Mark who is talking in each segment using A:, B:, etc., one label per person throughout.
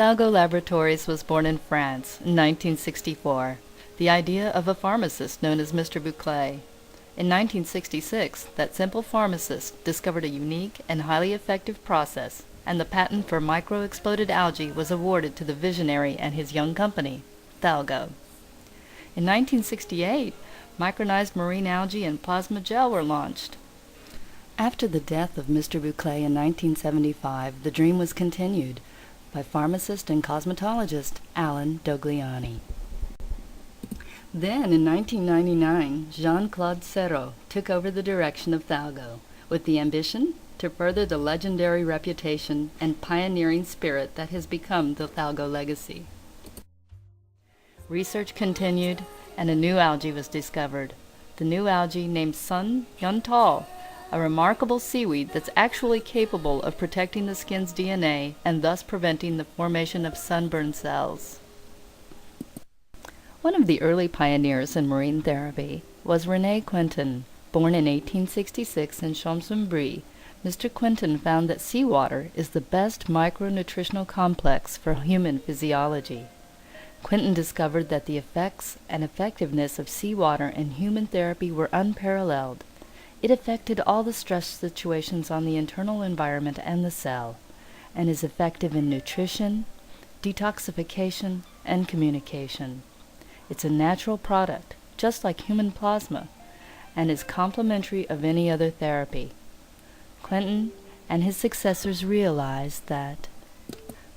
A: Thalgo Laboratories was born in France in 1964, the idea of a pharmacist known as Mr. Buclé. In 1966, that simple pharmacist discovered a unique and highly effective process, and the patent for micro-exploded algae was awarded to the visionary and his young company, Thalgo. In 1968, micronized marine algae and plasma gel were launched. After the death of Mr. Buclé in 1975, the dream was continued by pharmacist and cosmetologist Alan Dogliani. Then, in 1999, Jean-Claude Serrault took over the direction of Thalgo, with the ambition to further the legendary reputation and pioneering spirit that has become the Thalgo legacy. Research continued, and a new algae was discovered. The new algae named Sun Yuntal, a remarkable seaweed that's actually capable of protecting the skin's DNA and thus preventing the formation of sunburn cells. One of the early pioneers in marine therapy was René Quinton. Born in 1866 in Champs-en-Brie, Mr. Quinton found that seawater is the best micronutritional complex for human physiology. Quinton discovered that the effects and effectiveness of seawater in human therapy were unparalleled. It affected all the stress situations on the internal environment and the cell, and is effective in nutrition, detoxification, and communication. It's a natural product, just like human plasma, and is complementary of any other therapy. Quinton and his successors realized that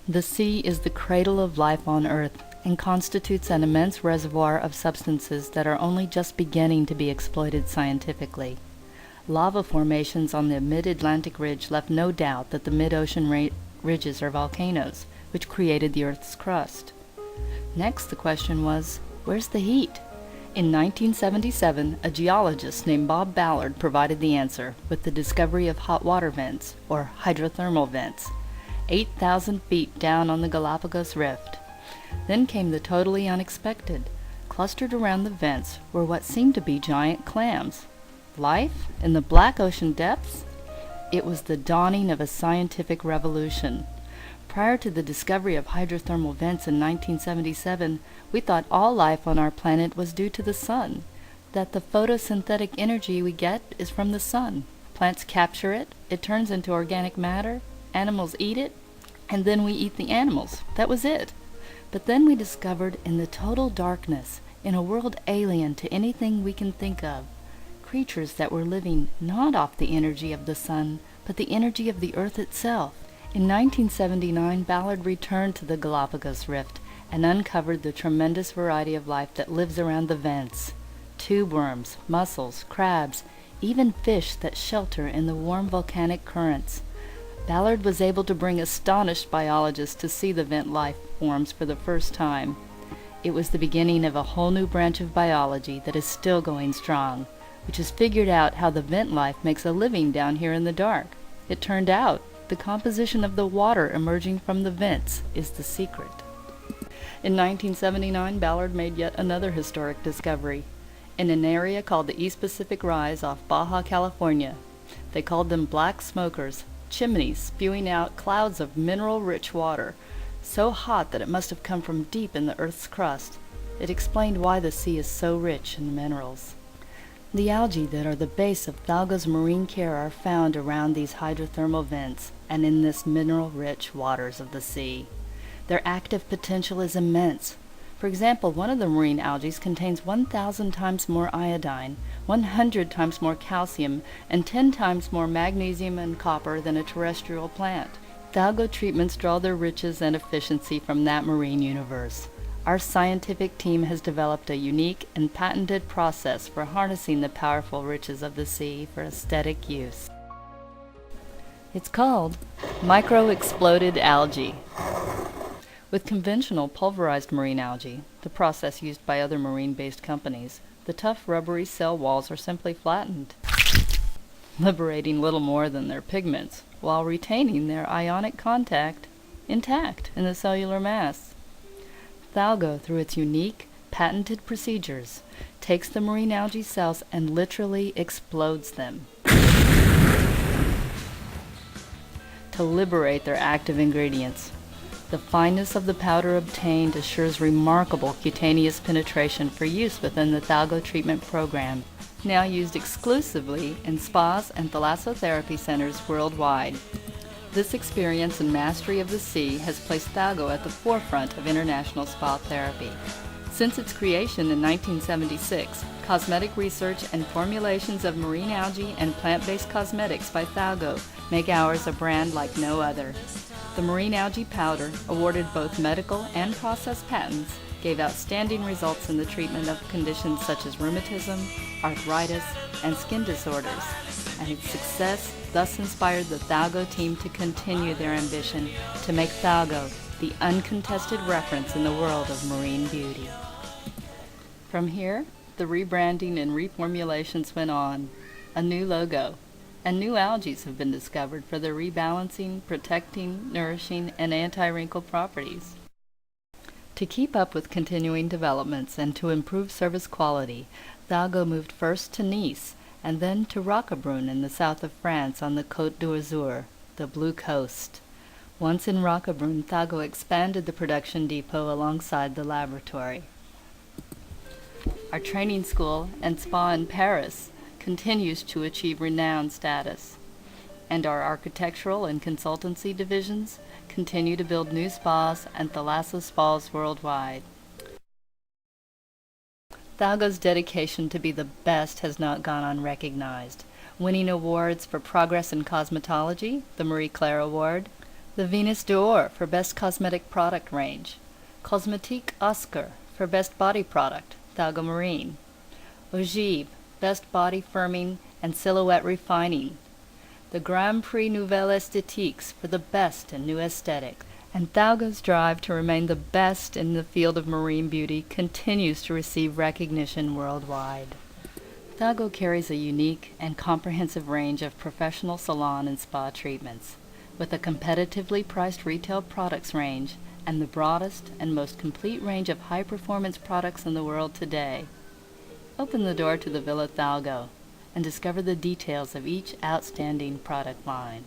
A: the sea is the cradle of life on Earth and constitutes an immense reservoir of substances that are only just beginning to be exploited scientifically. Lava formations on the mid-Atlantic ridge left no doubt that the mid-ocean ridges are volcanoes, which created the Earth's crust. Next, the question was, where's the heat? In 1977, a geologist named Bob Ballard provided the answer with the discovery of hot water vents, or hydrothermal vents, 8,000 feet down on the Galapagos Rift. Then came the totally unexpected. Clustered around the vents were what seemed to be giant clams. Life in the black ocean depths? It was the dawning of a scientific revolution. Prior to the discovery of hydrothermal vents in 1977, we thought all life on our planet was due to the sun, that the photosynthetic energy we get is from the sun. Plants capture it, it turns into organic matter, animals eat it, and then we eat the animals. That was it. But then we discovered in the total darkness, in a world alien to anything we can think of, creatures that were living not off the energy of the sun, but the energy of the earth itself. In 1979, Ballard returned to the Galapagos Rift and uncovered the tremendous variety of life that lives around the vents. Tube worms, mussels, crabs, even fish that shelter in the warm volcanic currents. Ballard was able to bring astonished biologists to see the vent life forms for the first time. It was the beginning of a whole new branch of biology that is still going strong, which has figured out how the vent life makes a living down here in the dark. It turned out the composition of the water emerging from the vents is the secret. In 1979, Ballard made yet another historic discovery. In an area called the East Pacific Rise off Baja, California. They called them black smokers, chimneys spewing out clouds of mineral-rich water, so hot that it must have come from deep in the Earth's crust. It explained why the sea is so rich in minerals. The algae that are the base of Thalgo's marine care are found around these hydrothermal vents and in this mineral-rich waters of the sea. Their active potential is immense. For example, one of the marine algae contains 1,000 times more iodine, 100 times more calcium, and 10 times more magnesium and copper than a terrestrial plant. Thalgo treatments draw their riches and efficiency from that marine universe. Our scientific team has developed a unique and patented process for harnessing the powerful riches of the sea for aesthetic use. It's called micro-exploded algae. With conventional pulverized marine algae, the process used by other marine-based companies, the tough rubbery cell walls are simply flattened, liberating little more than their pigments, while retaining their ionic contact intact in the cellular mass. Thalgo, through its unique, patented procedures, takes the marine algae cells and literally explodes them to liberate their active ingredients. The fineness of the powder obtained assures remarkable cutaneous penetration for use within the Thalgo treatment program, now used exclusively in spas and thalassotherapy centers worldwide. This experience and mastery of the sea has placed Thalgo at the forefront of international spa therapy. Since its creation in 1976, cosmetic research and formulations of marine algae and plant-based cosmetics by Thalgo make ours a brand like no other. The marine algae powder, awarded both medical and process patents, gave outstanding results in the treatment of conditions such as rheumatism, arthritis, and skin disorders, and its success thus inspired the Thalgo team to continue their ambition to make Thalgo the uncontested reference in the world of marine beauty. From here, the rebranding and reformulations went on. A new logo and new algae have been discovered for their rebalancing, protecting, nourishing, and anti-wrinkle properties. To keep up with continuing developments and to improve service quality, Thalgo moved first to Nice and then to Roquebrune in the south of France on the Côte d'Azur, the Blue Coast. Once in Roquebrune, Thalgo expanded the production depot alongside the laboratory. Our training school and spa in Paris continues to achieve renowned status, and our architectural and consultancy divisions continue to build new spas and thalasso spas worldwide. Thalgo's dedication to be the best has not gone unrecognized, winning awards for progress in cosmetology, the Marie Claire Award, the Venus d'Or for Best Cosmetic Product Range, Cosmetique Oscar for Best Body Product, Thalgo Marine, Ogive, Best Body Firming and Silhouette Refining, the Grand Prix Nouvelle Esthétique for the best in new aesthetics, and Thalgo's drive to remain the best in the field of marine beauty continues to receive recognition worldwide. Thalgo carries a unique and comprehensive range of professional salon and spa treatments, with a competitively priced retail products range and the broadest and most complete range of high-performance products in the world today. Open the door to the Villa Thalgo and discover the details of each outstanding product line.